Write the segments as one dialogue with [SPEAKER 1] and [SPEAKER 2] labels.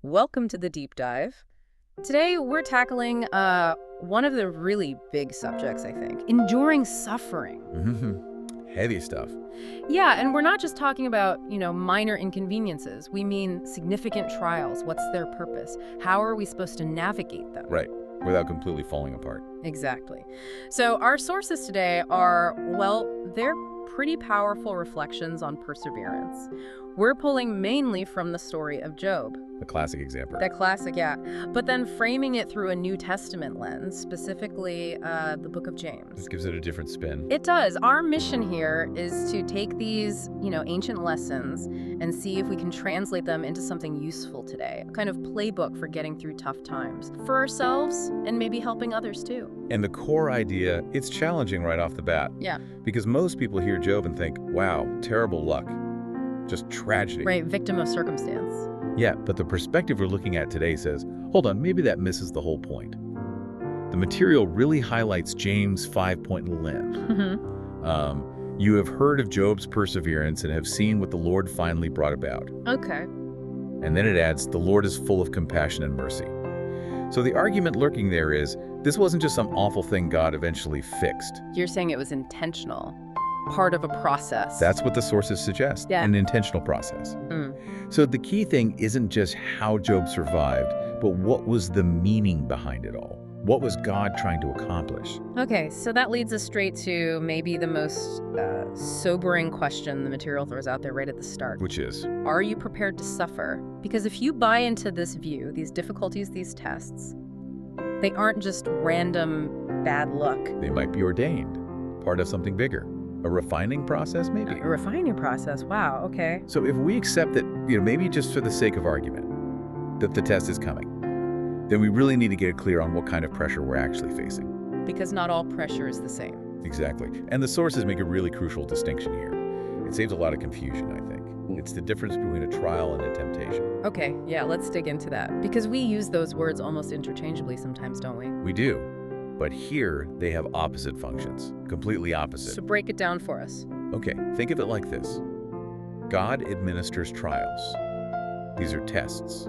[SPEAKER 1] Welcome to the deep dive. Today we're tackling one of the really big subjects, I think, enduring suffering.
[SPEAKER 2] Heavy stuff.
[SPEAKER 1] Yeah, and we're not just talking about, minor inconveniences. We mean significant trials. What's their purpose? How are we supposed to navigate them?
[SPEAKER 2] Right, without completely falling apart.
[SPEAKER 1] Exactly. So our sources today are, well, they're pretty powerful reflections on perseverance. We're pulling mainly from the story of Job.
[SPEAKER 2] A classic example.
[SPEAKER 1] That classic, yeah. But then framing it through a New Testament lens, specifically the book of James.
[SPEAKER 2] This gives it a different spin.
[SPEAKER 1] It does. Our mission here is to take these, ancient lessons and see if we can translate them into something useful today. A kind of playbook for getting through tough times. For ourselves and maybe helping others too.
[SPEAKER 2] And the core idea, it's challenging right off the bat.
[SPEAKER 1] Yeah.
[SPEAKER 2] Because most people hear Job and think, wow, terrible luck. Just tragedy.
[SPEAKER 1] Right, victim of circumstance.
[SPEAKER 2] Yeah, but the perspective we're looking at today says, hold on, maybe that misses the whole point. The material really highlights James' 5-point lens. You have heard of Job's perseverance and have seen what the Lord finally brought about.
[SPEAKER 1] Okay.
[SPEAKER 2] And then it adds, the Lord is full of compassion and mercy. So the argument lurking there is, this wasn't just some awful thing God eventually fixed.
[SPEAKER 1] You're saying it was intentional, part of a process.
[SPEAKER 2] That's what the sources suggest,
[SPEAKER 1] Yeah.
[SPEAKER 2] an intentional process. So the key thing isn't just how Job survived, but what was the meaning behind it all? What was God trying to accomplish?
[SPEAKER 1] Okay, so that leads us straight to maybe the most sobering question the material throws out there right at the start.
[SPEAKER 2] Which is,
[SPEAKER 1] Are you prepared to suffer? Because if you buy into this view, these difficulties, these tests, they aren't just random bad luck.
[SPEAKER 2] they might be ordained, part of something bigger. A refining process, maybe?
[SPEAKER 1] A refining process, wow, okay.
[SPEAKER 2] So if we accept that, maybe just for the sake of argument, that the test is coming, then we really need to get clear on what kind of pressure we're actually facing.
[SPEAKER 1] Because not all pressure is the same.
[SPEAKER 2] Exactly. And the sources make a really crucial distinction here. It saves a lot of confusion, I think. It's the difference between a trial and a temptation.
[SPEAKER 1] Okay, yeah, let's dig into that. Because we use those words almost interchangeably sometimes, don't we?
[SPEAKER 2] We do. But here, they have opposite functions. Completely opposite.
[SPEAKER 1] So break it down for us.
[SPEAKER 2] Okay, think of it like this. God administers trials. These are tests,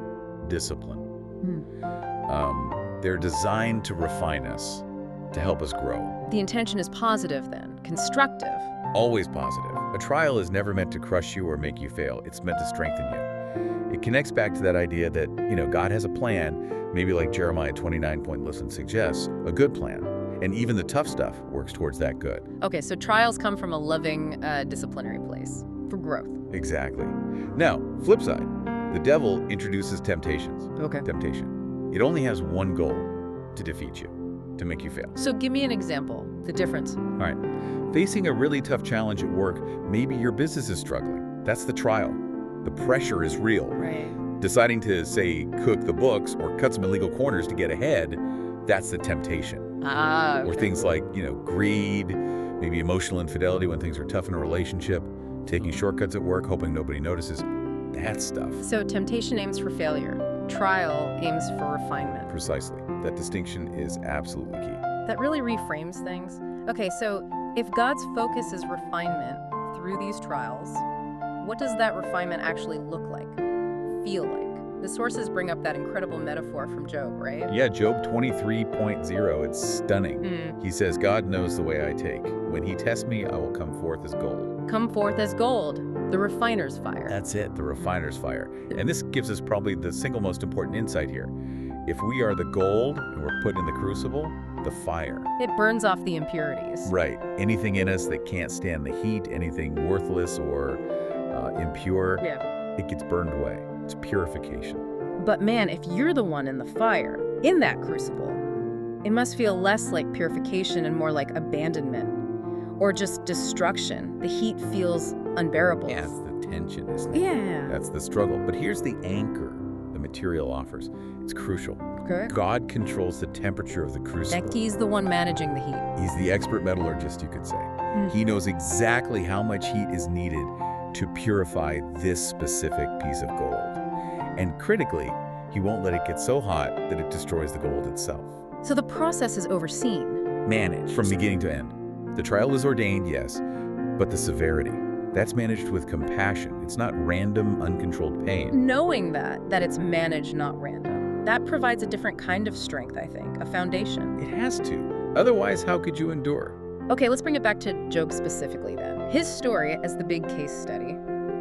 [SPEAKER 2] discipline. They're designed to refine us, to help us grow.
[SPEAKER 1] The intention is positive then, constructive.
[SPEAKER 2] Always positive. A trial is never meant to crush you or make you fail. It's meant to strengthen you. It connects back to that idea that, God has a plan, maybe like Jeremiah 29-point listen suggests, a good plan. And even the tough stuff works towards that good.
[SPEAKER 1] Okay, so trials come from a loving, disciplinary place for growth.
[SPEAKER 2] Exactly. Now, flip side, the devil introduces temptations.
[SPEAKER 1] Okay.
[SPEAKER 2] Temptation. It only has one goal, to defeat you, to make you fail.
[SPEAKER 1] So give me an example, the difference.
[SPEAKER 2] All right. Facing a really tough challenge at work, maybe your business is struggling. That's the trial. The pressure is real.
[SPEAKER 1] Right.
[SPEAKER 2] Deciding to, say, cook the books or cut some illegal corners to get ahead, that's the temptation.
[SPEAKER 1] Okay.
[SPEAKER 2] Or things like, greed, maybe emotional infidelity when things are tough in a relationship, taking shortcuts at work, hoping nobody notices. That stuff.
[SPEAKER 1] So temptation aims for failure. Trial aims for refinement.
[SPEAKER 2] Precisely. That distinction is absolutely key.
[SPEAKER 1] That really reframes things. Okay, so if God's focus is refinement through these trials, what does that refinement actually look like, feel like? The sources bring up that incredible metaphor from Job, right?
[SPEAKER 2] Yeah, Job 23.0, it's stunning. He says, God knows the way I take. When he tests me, I will come forth as gold.
[SPEAKER 1] Come forth as gold, the refiner's fire.
[SPEAKER 2] That's it, the refiner's fire. And this gives us probably the single most important insight here. If we are the gold and we're put in the crucible, the fire.
[SPEAKER 1] It burns off the impurities.
[SPEAKER 2] Right. Anything in us that can't stand the heat, anything worthless or impure, it gets burned away. It's purification.
[SPEAKER 1] But man, if you're the one in the fire, in that crucible, it must feel less like purification and more like abandonment or just destruction. The heat feels unbearable.
[SPEAKER 2] Yeah, it's the tension, isn't it?
[SPEAKER 1] Yeah.
[SPEAKER 2] That's the struggle. But here's the anchor the material offers. It's crucial.
[SPEAKER 1] Okay.
[SPEAKER 2] God controls the temperature of the crucible.
[SPEAKER 1] That he's the one managing the heat.
[SPEAKER 2] He's the expert metallurgist, you could say. He knows exactly how much heat is needed to purify this specific piece of gold. And critically, he won't let it get so hot that it destroys the gold itself.
[SPEAKER 1] So the process is overseen.
[SPEAKER 2] Managed from beginning to end. The trial is ordained, yes, but the severity, That's managed with compassion. It's not random, uncontrolled pain.
[SPEAKER 1] Knowing that it's managed, not random, that provides a different kind of strength, I think, a foundation.
[SPEAKER 2] It has to. Otherwise, how could you endure?
[SPEAKER 1] Okay, let's bring it back to Job specifically then. His story as the big case study.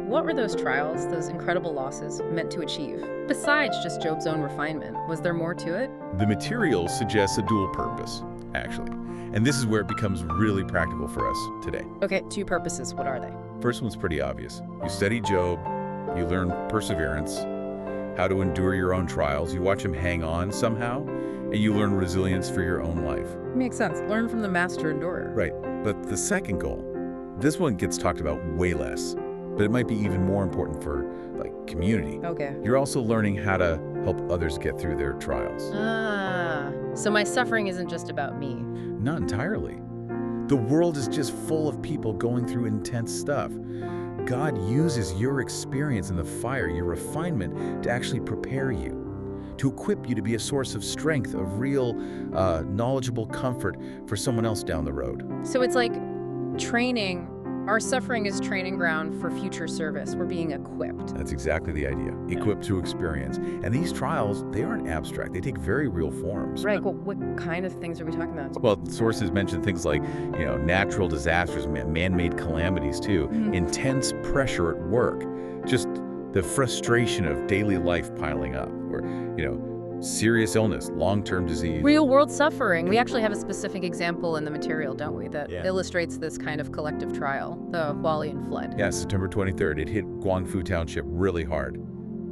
[SPEAKER 1] What were those trials, those incredible losses, meant to achieve? Besides just Job's own refinement, was there more to it?
[SPEAKER 2] The material suggests a dual purpose, actually. And this is where it becomes really practical for us today.
[SPEAKER 1] Okay, two purposes. What are they?
[SPEAKER 2] First one's pretty obvious. You study Job, you learn perseverance, how to endure your own trials, you watch him hang on somehow, and you learn resilience for your own life.
[SPEAKER 1] Makes sense. Learn from the master endurer.
[SPEAKER 2] Right, but the second goal, this one gets talked about way less, but it might be even more important for, like, community.
[SPEAKER 1] Okay.
[SPEAKER 2] You're also learning how to help others get through their trials.
[SPEAKER 1] So my suffering isn't just about me.
[SPEAKER 2] Not entirely. The world is just full of people going through intense stuff. God uses your experience in the fire, your refinement, to actually prepare you, to equip you to be a source of strength, of real, knowledgeable comfort for someone else down the road.
[SPEAKER 1] So it's like training. Our suffering is training ground for future service. We're being equipped.
[SPEAKER 2] That's exactly the idea. Equipped through experience. And these trials, they aren't abstract. They take very real forms.
[SPEAKER 1] Right. Well, what kind of things are we talking about?
[SPEAKER 2] Well, sources mention things like, natural disasters, man-made calamities too, intense pressure at work, just the frustration of daily life piling up, or, serious illness, long-term disease.
[SPEAKER 1] Real-world suffering. We actually have a specific example in the material, don't we, that illustrates this kind of collective trial, the Hualien flood.
[SPEAKER 2] Yeah, September 23rd, it hit Guangfu Township really hard.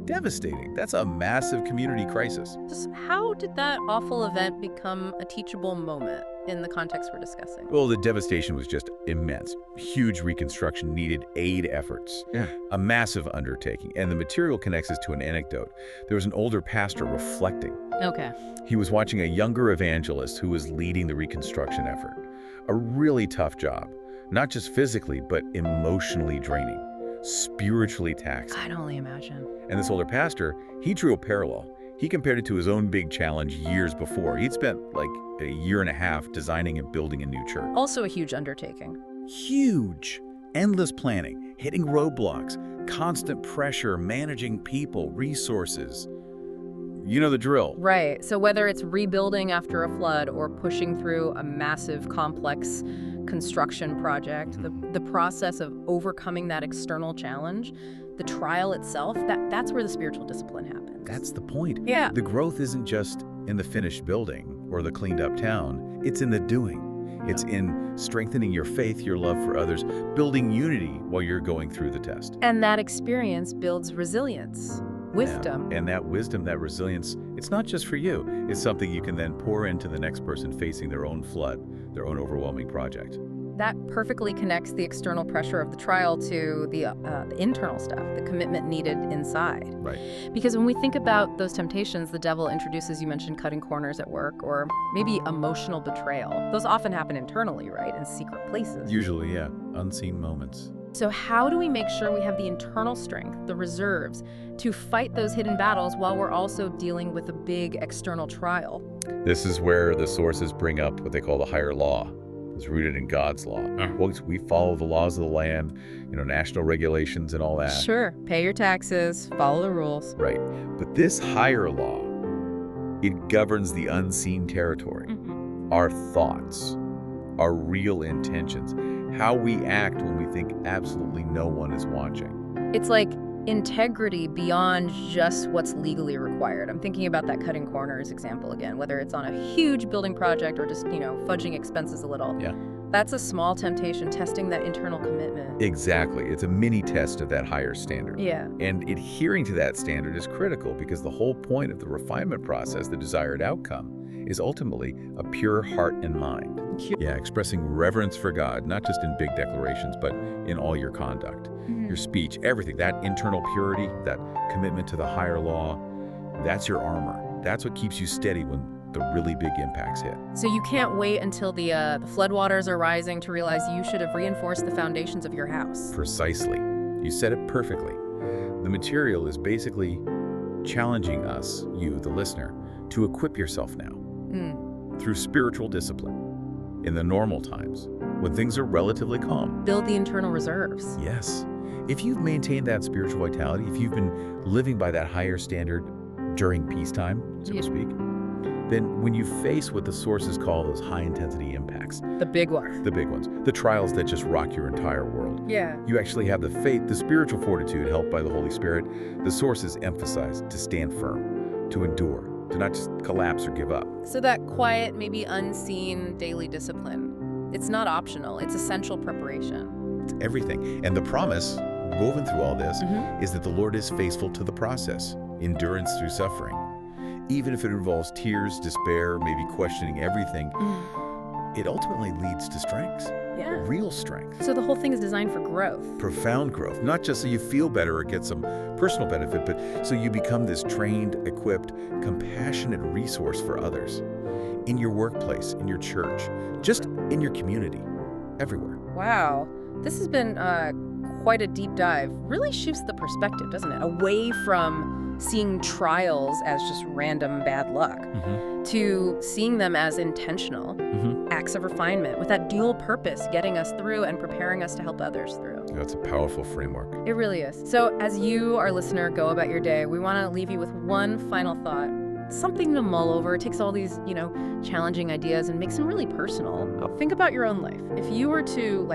[SPEAKER 2] Devastating. That's a massive community crisis.
[SPEAKER 1] Just how did that awful event become a teachable moment in the context we're discussing?
[SPEAKER 2] Well, the devastation was just immense. Huge reconstruction needed aid efforts.
[SPEAKER 1] Yeah.
[SPEAKER 2] A massive undertaking. And the material connects us to an anecdote. There was an older pastor reflecting.
[SPEAKER 1] Okay.
[SPEAKER 2] He was watching a younger evangelist who was leading the reconstruction effort. A really tough job. Not just physically, but emotionally draining. Spiritually taxing.
[SPEAKER 1] I'd only imagine.
[SPEAKER 2] And this older pastor, he drew a parallel. He compared it to his own big challenge years before. He'd spent like a year and a half designing and building a new church.
[SPEAKER 1] Also a huge undertaking.
[SPEAKER 2] Huge. Endless planning, hitting roadblocks, constant pressure, managing people, resources. You know the drill.
[SPEAKER 1] Right. So whether it's rebuilding after a flood or pushing through a massive, complex construction project, the process of overcoming that external challenge, the trial itself, that's where the spiritual discipline happens.
[SPEAKER 2] That's the point.
[SPEAKER 1] Yeah.
[SPEAKER 2] The growth isn't just in the finished building or the cleaned up town. It's in the doing. It's in strengthening your faith, your love for others, building unity while you're going through the test.
[SPEAKER 1] And that experience builds resilience, wisdom.
[SPEAKER 2] And that wisdom, that resilience, it's not just for you. It's something you can then pour into the next person facing their own flood, their own overwhelming project.
[SPEAKER 1] That perfectly connects the external pressure of the trial to the internal stuff, the commitment needed inside.
[SPEAKER 2] Right.
[SPEAKER 1] Because when we think about those temptations, the devil introduces, you mentioned cutting corners at work, or maybe emotional betrayal. Those often happen internally, right, in secret places.
[SPEAKER 2] Usually, yeah, unseen moments.
[SPEAKER 1] So how do we make sure we have the internal strength, the reserves, to fight those hidden battles while we're also dealing with a big external trial?
[SPEAKER 2] This is where the sources bring up what they call the higher law. It's rooted in God's law. We follow the laws of the land, national regulations and all that.
[SPEAKER 1] Sure. Pay your taxes, follow the rules.
[SPEAKER 2] Right. But this higher law, it governs the unseen territory. Our thoughts, our real intentions, how we act when we think absolutely no one is watching.
[SPEAKER 1] It's like integrity beyond just what's legally required. I'm thinking about that cutting corners example again, whether it's on a huge building project or just, fudging expenses a little.
[SPEAKER 2] Yeah.
[SPEAKER 1] That's a small temptation, testing that internal commitment.
[SPEAKER 2] Exactly. It's a mini test of that higher standard.
[SPEAKER 1] Yeah.
[SPEAKER 2] And adhering to that standard is critical because the whole point of the refinement process, the desired outcome, is ultimately a pure heart and mind. Yeah, expressing reverence for God, not just in big declarations, but in all your conduct, your speech, everything. That internal purity, that commitment to the higher law, that's your armor. That's what keeps you steady when the really big impacts hit.
[SPEAKER 1] So you can't wait until the floodwaters are rising to realize you should have reinforced the foundations of your house.
[SPEAKER 2] Precisely. You said it perfectly. The material is basically challenging us, you, the listener, to equip yourself now through spiritual discipline in the normal times when things are relatively calm.
[SPEAKER 1] Build the internal reserves.
[SPEAKER 2] Yes. If you've maintained that spiritual vitality, if you've been living by that higher standard during peacetime, so to speak, then when you face what the sources call those high-intensity impacts,
[SPEAKER 1] The big one.
[SPEAKER 2] the trials that just rock your entire world,
[SPEAKER 1] Yeah.
[SPEAKER 2] you actually have the faith, the spiritual fortitude helped by the Holy Spirit. The sources emphasize to stand firm, to endure, to not just collapse or give up.
[SPEAKER 1] So that quiet, maybe unseen daily discipline, it's not optional. It's essential preparation.
[SPEAKER 2] It's everything. And the promise, woven through all this,
[SPEAKER 1] Mhm.
[SPEAKER 2] is that the Lord is faithful to the process, endurance through suffering. Even if it involves tears, despair, maybe questioning everything, it ultimately leads to strength,
[SPEAKER 1] Yeah.
[SPEAKER 2] real strength,
[SPEAKER 1] So the whole thing is designed for growth.
[SPEAKER 2] profound growth, not just so you feel better or get some personal benefit, but so you become this trained, equipped, compassionate resource for others in your workplace, in your church, just in your community, everywhere.
[SPEAKER 1] Wow. This has been quite a deep dive. Really shifts the perspective, doesn't it? Away from seeing trials as just random bad luck to seeing them as intentional acts of refinement with that dual purpose, getting us through and preparing us to help others through.
[SPEAKER 2] That's a powerful framework.
[SPEAKER 1] It really is. So as you, our listener, go about your day, we want to leave you with one final thought. Something to mull over. It takes all these, challenging ideas and makes them really personal. Think about your own life. If you were to,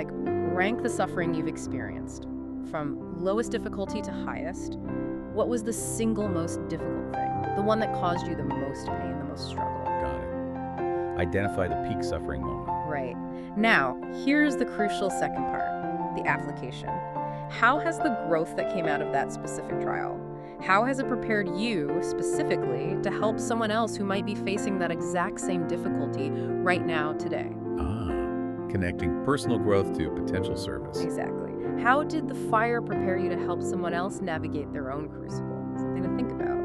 [SPEAKER 1] rank the suffering you've experienced from lowest difficulty to highest, what was the single most difficult thing? The one that caused you the most pain, the most struggle?
[SPEAKER 2] Got it. Identify the peak suffering moment.
[SPEAKER 1] Right. Now, here's the crucial second part, the application. How has the growth that came out of that specific trial, how has it prepared you specifically to help someone else who might be facing that exact same difficulty right now today?
[SPEAKER 2] Connecting personal growth to potential service.
[SPEAKER 1] Exactly. How did the fire prepare you to help someone else navigate their own crucible? Something to think about.